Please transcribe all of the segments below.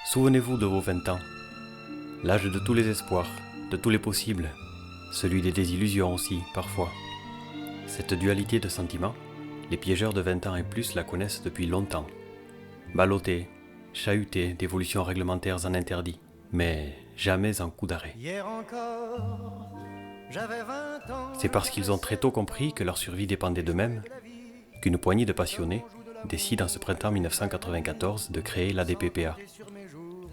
Souvenez-vous de vos 20 ans, l'âge de tous les espoirs, de tous les possibles, celui des désillusions aussi, parfois. Cette dualité de sentiments, les piégeurs de 20 ans et plus la connaissent depuis longtemps. Ballottés, chahutés d'évolutions réglementaires en interdit, mais jamais en coup d'arrêt. Hier encore, j'avais 20 ans. C'est parce qu'ils ont très tôt compris que leur survie dépendait d'eux-mêmes qu'une poignée de passionnés décide en ce printemps 1994 de créer l'ADPPA,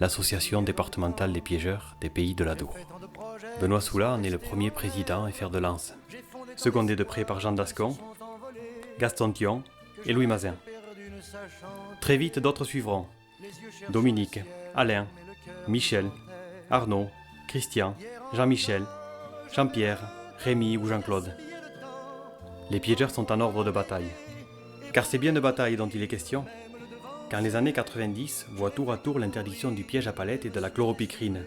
l'Association départementale des piégeurs des pays de l'Adour. Benoît Soula en est le premier président et fer de lance, secondé de près par Jean Dascon, Gaston Thion et Louis Mazin. Très vite, d'autres suivront. Dominique, Alain, Michel, Arnaud, Christian, Jean-Michel, Jean-Pierre, Rémi ou Jean-Claude. Les piégeurs sont en ordre de bataille. Car c'est bien de bataille dont il est question, quand les années 90 voient tour à tour l'interdiction du piège à palette et de la chloropicrine,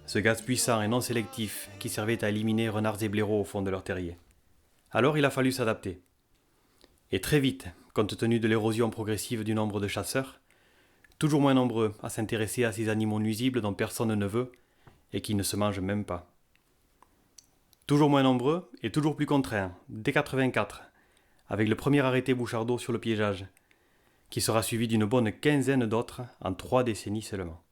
ce gaz puissant et non sélectif qui servait à éliminer renards et blaireaux au fond de leur terrier. Alors il a fallu s'adapter. Et très vite, compte tenu de l'érosion progressive du nombre de chasseurs, toujours moins nombreux à s'intéresser à ces animaux nuisibles dont personne ne veut et qui ne se mangent même pas. Toujours moins nombreux et toujours plus contraints, dès 84, avec le premier arrêté Bouchardot sur le piégeage, qui sera suivi d'une bonne quinzaine d'autres en 3 décennies seulement.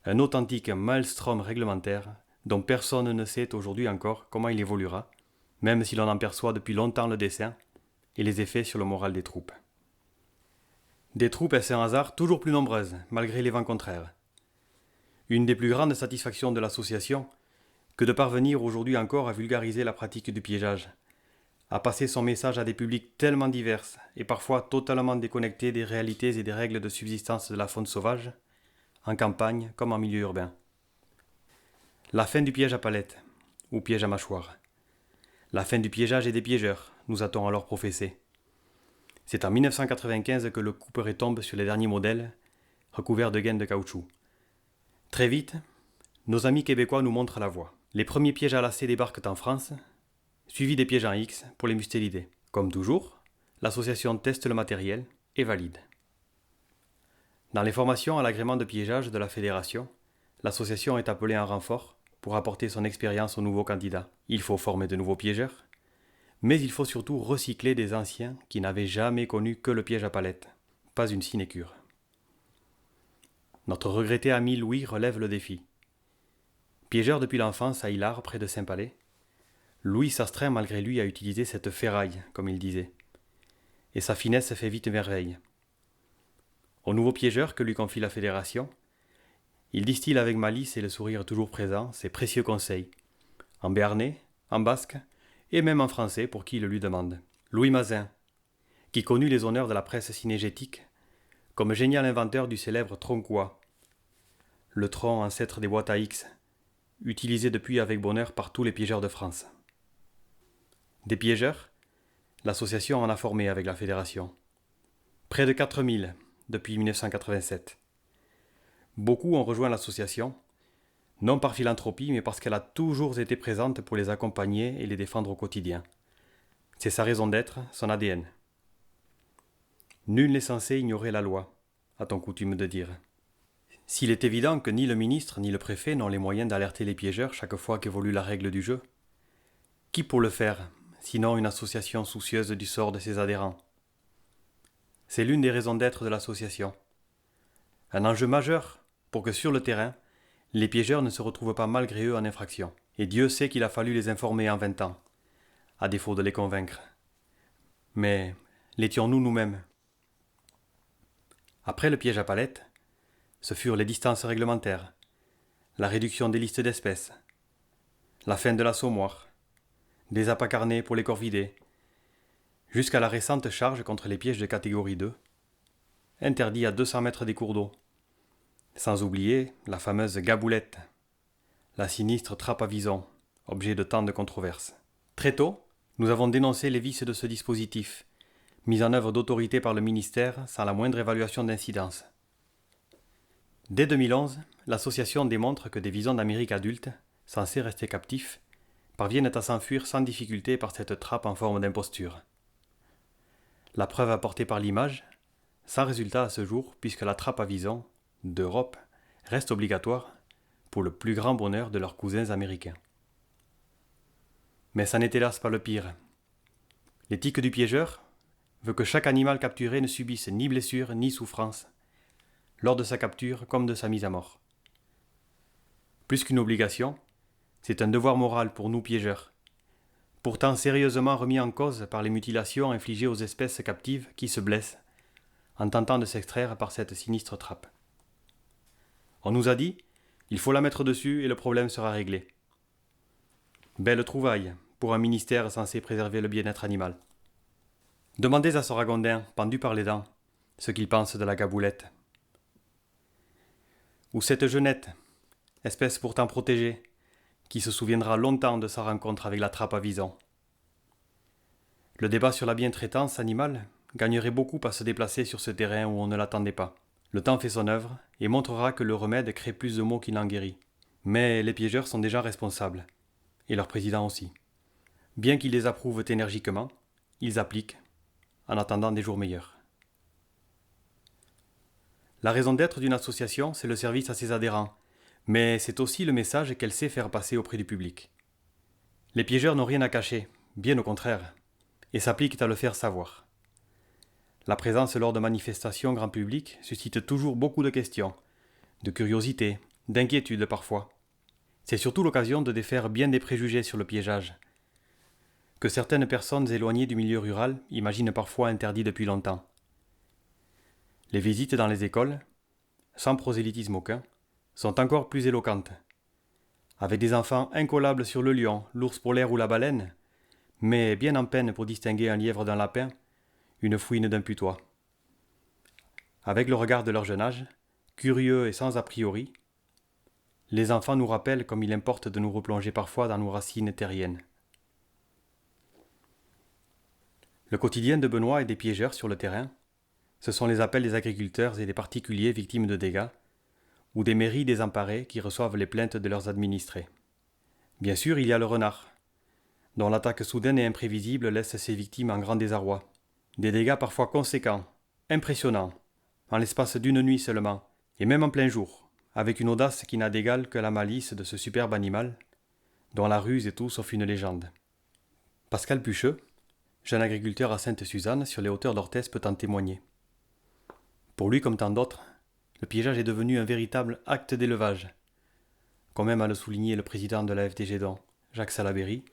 Un authentique maelstrom réglementaire dont personne ne sait aujourd'hui encore comment il évoluera, même si l'on en perçoit depuis longtemps le dessein et les effets sur le moral des troupes. Des troupes, est-ce un hasard, toujours plus nombreuses, malgré les vents contraires. Une des plus grandes satisfactions de l'association que de parvenir aujourd'hui encore à vulgariser la pratique du piégeage, à passer son message à des publics tellement divers et parfois totalement déconnectés des réalités et des règles de subsistance de la faune sauvage, en campagne comme en milieu urbain. La fin du piège à palette, ou piège à mâchoire. La fin du piégeage et des piégeurs, nous a-t-on alors professé. C'est en 1995 que le couperet tombe sur les derniers modèles, recouverts de gaines de caoutchouc. Très vite, nos amis québécois nous montrent la voie. Les premiers pièges à lacets débarquent en France, suivis des pièges en X pour les mustélidés. Comme toujours, l'association teste le matériel et valide. Dans les formations à l'agrément de piégeage de la fédération, l'association est appelée en renfort pour apporter son expérience aux nouveaux candidats. Il faut former de nouveaux piégeurs, mais il faut surtout recycler des anciens qui n'avaient jamais connu que le piège à palette, pas une sinécure. Notre regretté ami Louis relève le défi. Piégeur depuis l'enfance à Hilard, près de Saint-Palais, Louis s'astreint malgré lui à utiliser cette ferraille, comme il disait. Et sa finesse fait vite merveille. Au nouveau piégeur que lui confie la fédération, il distille avec malice et le sourire toujours présent ses précieux conseils, en béarnais, en basque et même en français pour qui le lui demande. Louis Mazin, qui connut les honneurs de la presse cinégétique comme génial inventeur du célèbre tronc-quoi, le tronc ancêtre des boîtes à X, utilisé depuis avec bonheur par tous les piégeurs de France. Des piégeurs, l'association en a formé avec la fédération. Près de 4000 depuis 1987. Beaucoup ont rejoint l'association, non par philanthropie, mais parce qu'elle a toujours été présente pour les accompagner et les défendre au quotidien. C'est sa raison d'être, son ADN. Nul n'est censé ignorer la loi, a-t-on coutume de dire. S'il est évident que ni le ministre ni le préfet n'ont les moyens d'alerter les piégeurs chaque fois qu'évolue la règle du jeu, qui pour le faire, sinon une association soucieuse du sort de ses adhérents? C'est l'une des raisons d'être de l'association. Un enjeu majeur pour que sur le terrain, les piégeurs ne se retrouvent pas malgré eux en infraction. Et Dieu sait qu'il a fallu les informer en 20 ans, à défaut de les convaincre. Mais l'étions-nous nous-mêmes? Après le piège à palette, ce furent les distances réglementaires, la réduction des listes d'espèces, la fin de l'assommoir, des appâts carnés pour les corvidés, jusqu'à la récente charge contre les pièges de catégorie 2, interdits à 200 mètres des cours d'eau. Sans oublier la fameuse gaboulette, la sinistre trappe à vison, objet de tant de controverses. Très tôt, nous avons dénoncé les vices de ce dispositif, mis en œuvre d'autorité par le ministère sans la moindre évaluation d'incidence. Dès 2011, l'association démontre que des visons d'Amérique adultes, censés rester captifs, parviennent à s'enfuir sans difficulté par cette trappe en forme d'imposture. La preuve apportée par l'image, sans résultat à ce jour puisque la trappe à vison d'Europe reste obligatoire pour le plus grand bonheur de leurs cousins américains. Mais ça n'est hélas pas le pire. L'éthique du piégeur veut que chaque animal capturé ne subisse ni blessure ni souffrance lors de sa capture comme de sa mise à mort. Plus qu'une obligation, c'est un devoir moral pour nous piégeurs, pourtant sérieusement remis en cause par les mutilations infligées aux espèces captives qui se blessent en tentant de s'extraire par cette sinistre trappe. On nous a dit, il faut la mettre dessus et le problème sera réglé. Belle trouvaille pour un ministère censé préserver le bien-être animal. Demandez à ce ragondin, pendu par les dents, ce qu'il pense de la gaboulette. Ou cette jeunette, espèce pourtant protégée, qui se souviendra longtemps de sa rencontre avec la trappe à vison. Le débat sur la bientraitance animale gagnerait beaucoup à se déplacer sur ce terrain où on ne l'attendait pas. Le temps fait son œuvre et montrera que le remède crée plus de maux qu'il n'en guérit. Mais les piégeurs sont déjà responsables, et leur président aussi. Bien qu'ils les approuvent énergiquement, ils appliquent, en attendant des jours meilleurs. La raison d'être d'une association, c'est le service à ses adhérents, mais c'est aussi le message qu'elle sait faire passer auprès du public. Les piégeurs n'ont rien à cacher, bien au contraire, et s'appliquent à le faire savoir. La présence lors de manifestations grand public suscite toujours beaucoup de questions, de curiosité, d'inquiétude parfois. C'est surtout l'occasion de défaire bien des préjugés sur le piégeage, que certaines personnes éloignées du milieu rural imaginent parfois interdit depuis longtemps. Les visites dans les écoles, sans prosélytisme aucun, sont encore plus éloquentes. Avec des enfants incollables sur le lion, l'ours polaire ou la baleine, mais bien en peine pour distinguer un lièvre d'un lapin, une fouine d'un putois. Avec le regard de leur jeune âge, curieux et sans a priori, les enfants nous rappellent comme il importe de nous replonger parfois dans nos racines terriennes. Le quotidien de Benoît et des piégeurs sur le terrain, ce sont les appels des agriculteurs et des particuliers victimes de dégâts, ou des mairies désemparées qui reçoivent les plaintes de leurs administrés. Bien sûr, il y a le renard, dont l'attaque soudaine et imprévisible laisse ses victimes en grand désarroi. Des dégâts parfois conséquents, impressionnants, en l'espace d'une nuit seulement, et même en plein jour, avec une audace qui n'a d'égal que la malice de ce superbe animal, dont la ruse est tout sauf une légende. Pascal Pucheux, jeune agriculteur à Sainte-Suzanne, sur les hauteurs d'Orthez, peut en témoigner. Pour lui, comme tant d'autres, le piégeage est devenu un véritable acte d'élevage, comme aime à le souligner le président de la FDG Don, Jacques Salaberry,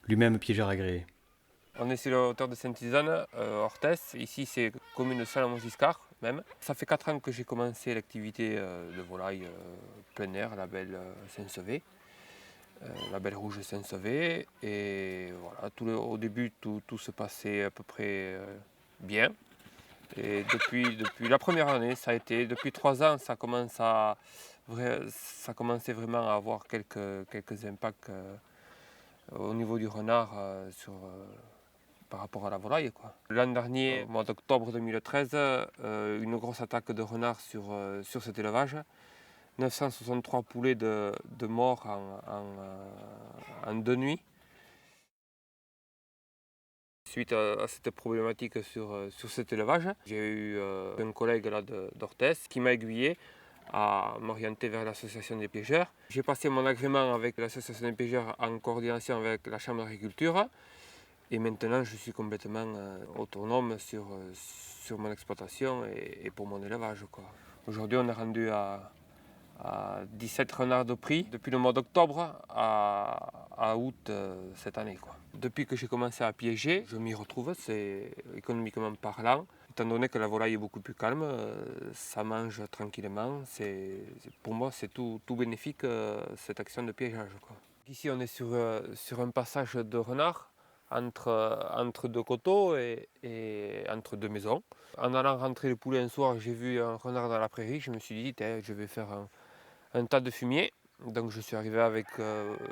lui-même piégeur agréé. On est sur la hauteur de Sainte-Suzanne, Orthez. Ici, c'est commune de Salomon-Giscard même. Ça fait 4 ans que j'ai commencé l'activité de volaille plein air, la belle Saint-Sevé, la belle rouge Saint-Sevé. Et voilà, au début, tout se passait à peu près bien. Et depuis la première année, ça a été, depuis 3 ans, ça commençait vraiment à avoir quelques impacts au niveau du renard par rapport à la volaille, quoi. L'an dernier, au mois d'octobre 2013, une grosse attaque de renards sur cet élevage. 963 poulets de morts en 2 nuits. Suite à cette problématique sur cet élevage, j'ai eu un collègue là d'Orthez qui m'a aiguillé à m'orienter vers l'association des piégeurs. J'ai passé mon agrément avec l'association des piégeurs en coordination avec la chambre d'agriculture et maintenant je suis complètement autonome sur mon exploitation et pour mon élevage, quoi. Aujourd'hui on est rendu à 17 renards de prix depuis le mois d'octobre à août cette année, quoi. Depuis que j'ai commencé à piéger, je m'y retrouve, c'est économiquement parlant. Étant donné que la volaille est beaucoup plus calme, ça mange tranquillement. Pour moi, c'est tout bénéfique cette action de piégeage, quoi. Ici, on est sur un passage de renard entre 2 coteaux et entre 2 maisons. En allant rentrer le poulet un soir, j'ai vu un renard dans la prairie. Je me suis dit, je vais faire un tas de fumier. Donc je suis arrivé avec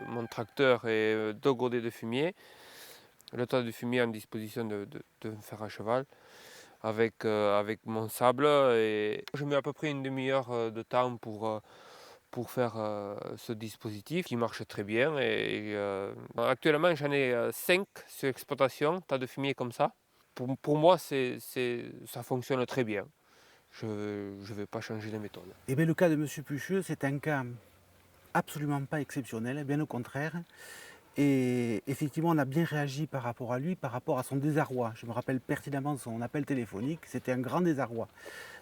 mon tracteur et 2 godets de fumier. Le tas de fumier en disposition de me faire à cheval avec mon sable. Et je mets à peu près une demi-heure de temps pour faire ce dispositif qui marche très bien. Et actuellement j'en ai 5 sur exploitation, tas de fumier comme ça. Pour moi ça fonctionne très bien. je ne vais pas changer de méthode. Eh bien, le cas de M. Pucheux, c'est un cas absolument pas exceptionnel, bien au contraire. Et effectivement, on a bien réagi par rapport à lui, par rapport à son désarroi. Je me rappelle pertinemment de son appel téléphonique, c'était un grand désarroi.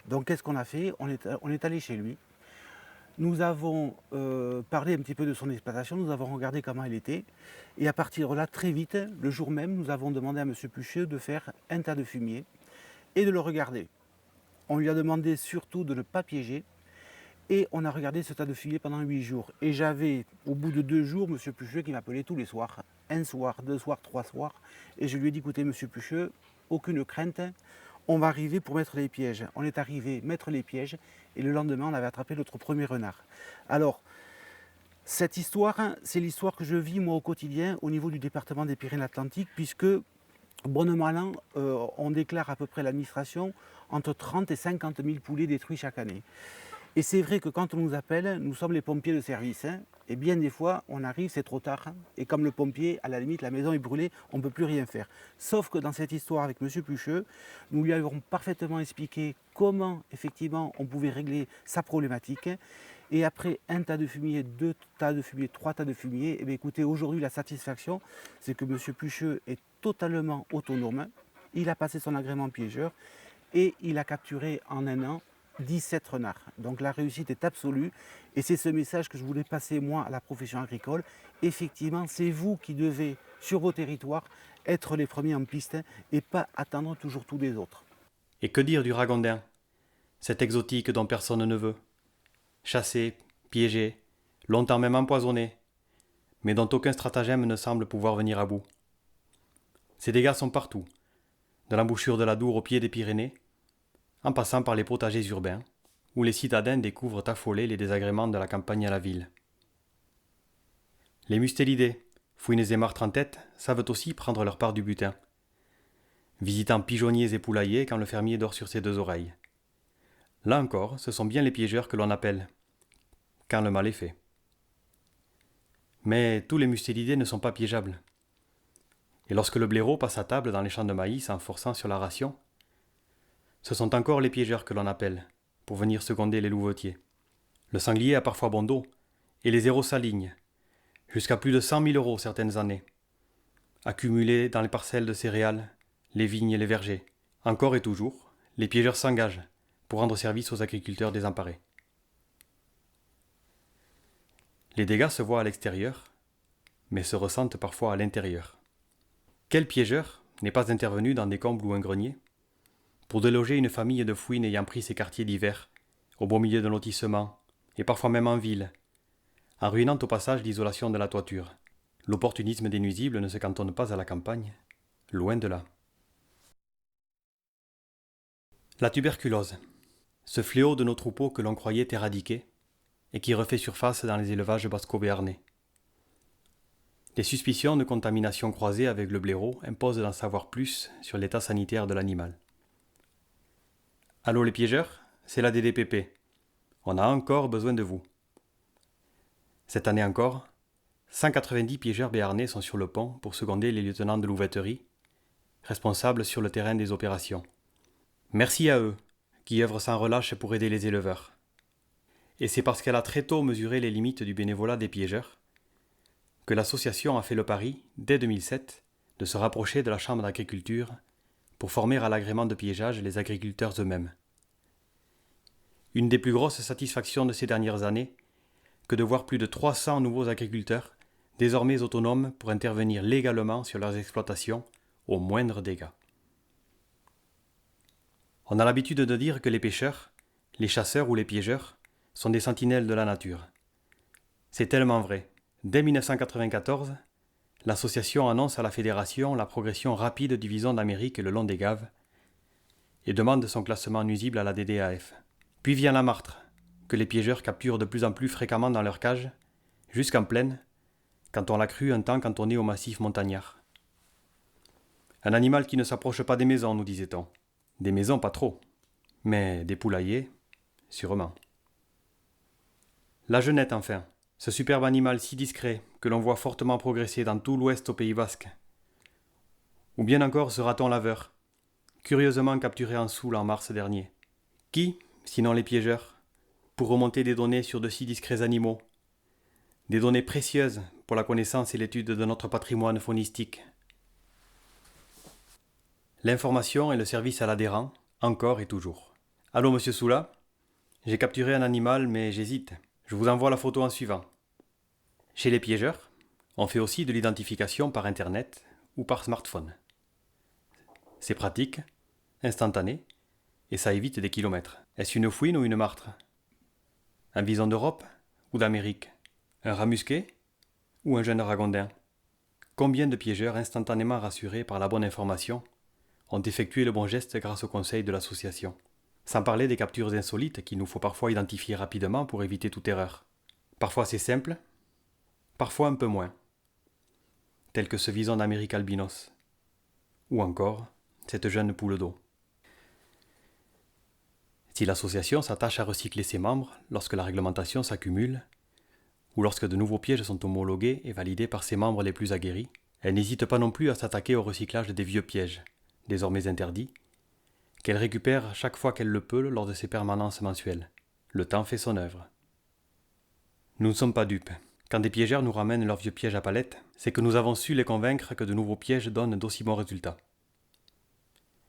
Donc qu'est-ce qu'on a fait? On est allé chez lui. Nous avons parlé un petit peu de son exploitation, nous avons regardé comment elle était. Et à partir de là, très vite, le jour même, nous avons demandé à M. Pucheux de faire un tas de fumier et de le regarder. On lui a demandé surtout de ne pas piéger. Et on a regardé ce tas de fumier pendant 8 jours. Et j'avais, au bout de 2 jours, M. Pucheux qui m'appelait tous les soirs. Un soir, 2 soirs, 3 soirs. Et je lui ai dit, écoutez, M. Pucheux, aucune crainte, on va arriver pour mettre les pièges. On est arrivé mettre les pièges. Et le lendemain, on avait attrapé notre premier renard. Alors, cette histoire, c'est l'histoire que je vis moi au quotidien au niveau du département des Pyrénées-Atlantiques, puisque, bonnement an, on déclare à peu près l'administration entre 30 et 50 000 poulets détruits chaque année. Et c'est vrai que quand on nous appelle, nous sommes les pompiers de service. Et bien des fois, on arrive, c'est trop tard. Et comme le pompier, à la limite, la maison est brûlée, on ne peut plus rien faire. Sauf que dans cette histoire avec M. Pucheux, nous lui avons parfaitement expliqué comment, effectivement, on pouvait régler sa problématique. Et après un tas de fumier, 2 tas de fumier, 3 tas de fumier, et bien écoutez, aujourd'hui, la satisfaction, c'est que M. Pucheux est totalement autonome. Il a passé son agrément piégeur et il a capturé en un an 17 renards. Donc la réussite est absolue et c'est ce message que je voulais passer moi à la profession agricole. Effectivement, c'est vous qui devez, sur vos territoires, être les premiers en piste et pas attendre toujours tous les autres. Et que dire du ragondin, cet exotique dont personne ne veut? Chassé, piégé, longtemps même empoisonné, mais dont aucun stratagème ne semble pouvoir venir à bout. Ces dégâts sont partout, de l'embouchure de l'Adour au pied des Pyrénées, en passant par les potagers urbains, où les citadins découvrent affolés les désagréments de la campagne à la ville. Les mustélidés, fouines et martres en tête, savent aussi prendre leur part du butin, visitant pigeonniers et poulaillers quand le fermier dort sur ses 2 oreilles. Là encore, ce sont bien les piégeurs que l'on appelle, quand le mal est fait. Mais tous les mustélidés ne sont pas piégeables. Et lorsque le blaireau passe à table dans les champs de maïs en forçant sur la ration, ce sont encore les piégeurs que l'on appelle, pour venir seconder les louvetiers. Le sanglier a parfois bon dos, et les héros s'alignent, jusqu'à plus de 100 000 € certaines années, accumulés dans les parcelles de céréales, les vignes et les vergers. Encore et toujours, les piégeurs s'engagent pour rendre service aux agriculteurs désemparés. Les dégâts se voient à l'extérieur, mais se ressentent parfois à l'intérieur. Quel piégeur n'est pas intervenu dans des combles ou un grenier pour déloger une famille de fouines ayant pris ses quartiers d'hiver, au beau milieu d'un lotissement, et parfois même en ville, en ruinant au passage l'isolation de la toiture. L'opportunisme des nuisibles ne se cantonne pas à la campagne, loin de là. La tuberculose, ce fléau de nos troupeaux que l'on croyait éradiqué, et qui refait surface dans les élevages basco-béarnais. Les suspicions de contamination croisée avec le blaireau imposent d'en savoir plus sur l'état sanitaire de l'animal. Allô les piégeurs, c'est la DDPP. On a encore besoin de vous. Cette année encore, 190 piégeurs béarnais sont sur le pont pour seconder les lieutenants de louveterie, responsables sur le terrain des opérations. Merci à eux, qui œuvrent sans relâche pour aider les éleveurs. Et c'est parce qu'elle a très tôt mesuré les limites du bénévolat des piégeurs que l'association a fait le pari, dès 2007, de se rapprocher de la Chambre d'agriculture pour former à l'agrément de piégeage les agriculteurs eux-mêmes. Une des plus grosses satisfactions de ces dernières années que de voir plus de 300 nouveaux agriculteurs désormais autonomes pour intervenir légalement sur leurs exploitations aux moindres dégâts. On a l'habitude de dire que les pêcheurs, les chasseurs ou les piégeurs sont des sentinelles de la nature. C'est tellement vrai. Dès 1994, l'association annonce à la fédération la progression rapide du vison d'Amérique le long des gaves et demande son classement nuisible à la DDAF. Puis vient la martre, que les piégeurs capturent de plus en plus fréquemment dans leurs cages, jusqu'en plaine, quand on l'a cru un temps cantonné au massif montagnard. Un animal qui ne s'approche pas des maisons, nous disait-on. Des maisons, pas trop, mais des poulaillers, sûrement. La genette, enfin, ce superbe animal si discret que l'on voit fortement progresser dans tout l'ouest au Pays Basque. Ou bien encore ce raton laveur, curieusement capturé en Soule en mars dernier, Qui, sinon les piégeurs, pour remonter des données sur de si discrets animaux, des données précieuses pour la connaissance et l'étude de notre patrimoine faunistique. L'information et le service à l'adhérent, encore et toujours. Allô, monsieur Soula? J'ai capturé un animal, mais j'hésite. Je vous envoie la photo en suivant. Chez les piégeurs, on fait aussi de l'identification par Internet ou par smartphone. C'est pratique, instantané, et ça évite des kilomètres. Est-ce une fouine ou une martre? Un vison d'Europe ou d'Amérique? Un rat musqué ou un jeune ragondin? Combien de piégeurs instantanément rassurés par la bonne information ont effectué le bon geste grâce au conseil de l'association? Sans parler des captures insolites qu'il nous faut parfois identifier rapidement pour éviter toute erreur. Parfois c'est simple, parfois un peu moins. Tel que ce vison d'Amérique albinos. Ou encore cette jeune poule d'eau. Si l'association s'attache à recycler ses membres lorsque la réglementation s'accumule, ou lorsque de nouveaux pièges sont homologués et validés par ses membres les plus aguerris, elle n'hésite pas non plus à s'attaquer au recyclage des vieux pièges, désormais interdits, qu'elle récupère chaque fois qu'elle le peut lors de ses permanences mensuelles. Le temps fait son œuvre. Nous ne sommes pas dupes. Quand des piégeurs nous ramènent leurs vieux pièges à palettes, c'est que nous avons su les convaincre que de nouveaux pièges donnent d'aussi bons résultats.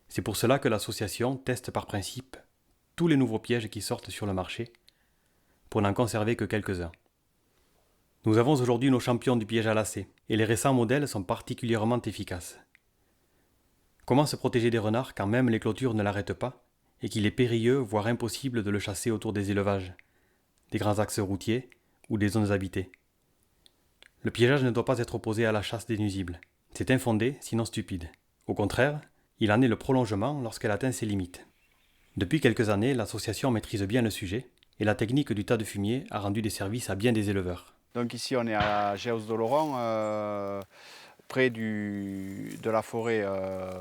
C'est pour cela que l'association teste par principe tous les nouveaux pièges qui sortent sur le marché, pour n'en conserver que quelques-uns. Nous avons aujourd'hui nos champions du piège à lacets, et les récents modèles sont particulièrement efficaces. Comment se protéger des renards quand même les clôtures ne l'arrêtent pas, et qu'il est périlleux, voire impossible de le chasser autour des élevages, des grands axes routiers ou des zones habitées? Le piégeage ne doit pas être opposé à la chasse des nuisibles. C'est infondé, sinon stupide. Au contraire, il en est le prolongement lorsqu'elle atteint ses limites. Depuis quelques années, l'association maîtrise bien le sujet, et la technique du tas de fumier a rendu des services à bien des éleveurs. Donc ici on est à Géos-de-Laurent, près de la forêt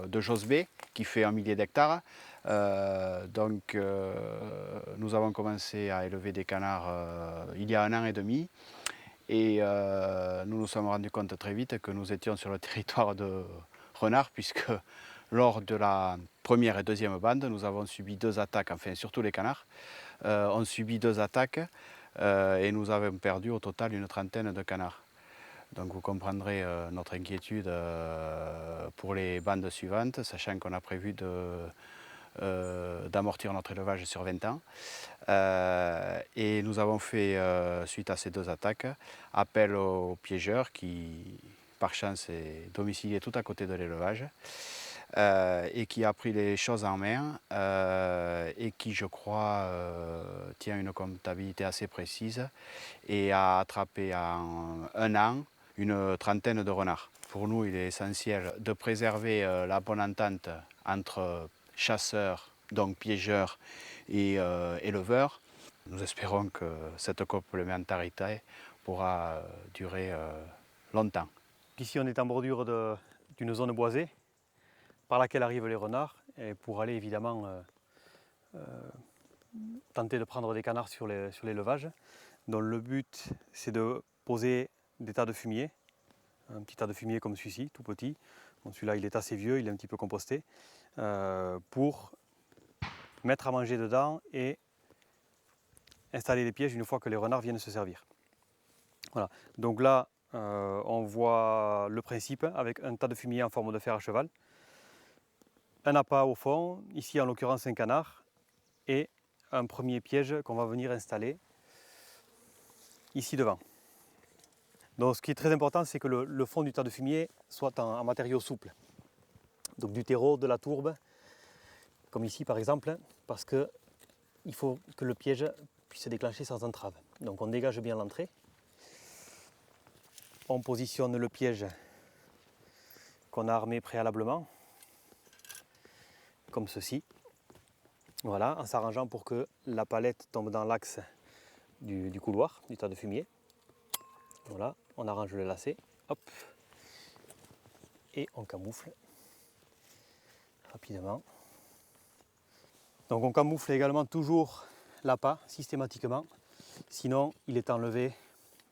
de Josbé, qui fait 1 millier d'hectares. Nous avons commencé à élever des canards il y a 1 an et demi. Et nous nous sommes rendus compte très vite que nous étions sur le territoire de renards, puisque lors de la première et deuxième bande, nous avons subi 2 attaques, enfin surtout les canards, ont subi 2 attaques et nous avons perdu au total une 30aine de canards. Donc vous comprendrez notre inquiétude pour les bandes suivantes, sachant qu'on a prévu d'amortir notre élevage sur 20 ans. Et nous avons fait, suite à ces 2 attaques, appel aux piégeurs qui, par chance, est domicilié tout à côté de l'élevage et qui a pris les choses en main et qui, je crois, tient une comptabilité assez précise et a attrapé en 1 an une 30aine de renards. Pour nous, il est essentiel de préserver la bonne entente entre chasseurs, donc piégeurs et éleveurs. Nous espérons que cette complémentarité pourra durer longtemps. Ici, on est en bordure d'une zone boisée par laquelle arrivent les renards, et pour aller évidemment tenter de prendre des canards sur l'élevage. Donc le but, c'est de poser des tas de fumier, un petit tas de fumier comme celui-ci, tout petit. Bon, celui-là, il est assez vieux, il est un petit peu composté, pour mettre à manger dedans et installer les pièges une fois que les renards viennent se servir. Voilà. Donc là, on voit le principe avec un tas de fumier en forme de fer à cheval, un appât au fond, ici en l'occurrence un canard, et un premier piège qu'on va venir installer ici devant. Donc ce qui est très important, c'est que le fond du tas de fumier soit en matériaux souples. Donc du terreau, de la tourbe, comme ici par exemple, parce qu'il faut que le piège puisse se déclencher sans entrave. Donc on dégage bien l'entrée. On positionne le piège qu'on a armé préalablement, comme ceci. Voilà, en s'arrangeant pour que la palette tombe dans l'axe du couloir, du tas de fumier. Voilà, on arrange le lacet, hop, et on camoufle rapidement. Donc on camoufle également toujours l'appât systématiquement, sinon il est enlevé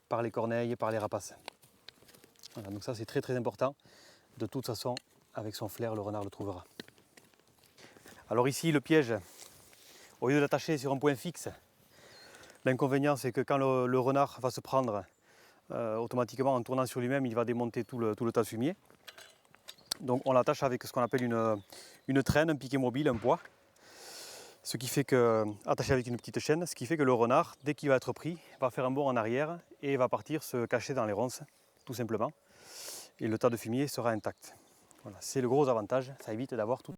par les corneilles, par les rapaces. Voilà, donc ça c'est très très important. De toute façon, avec son flair, le renard le trouvera. Alors ici, le piège au lieu de l'attacher sur un point fixe, l'inconvénient c'est que quand le renard va se prendre, automatiquement en tournant sur lui-même, il va démonter tout le tas de fumier. Donc on l'attache avec ce qu'on appelle une traîne, un piquet mobile, un poids. Ce qui fait que, attaché avec une petite chaîne, ce qui fait que le renard, dès qu'il va être pris, va faire un bond en arrière et va partir se cacher dans les ronces, tout simplement. Et le tas de fumier sera intact. Voilà, c'est le gros avantage, ça évite d'avoir tout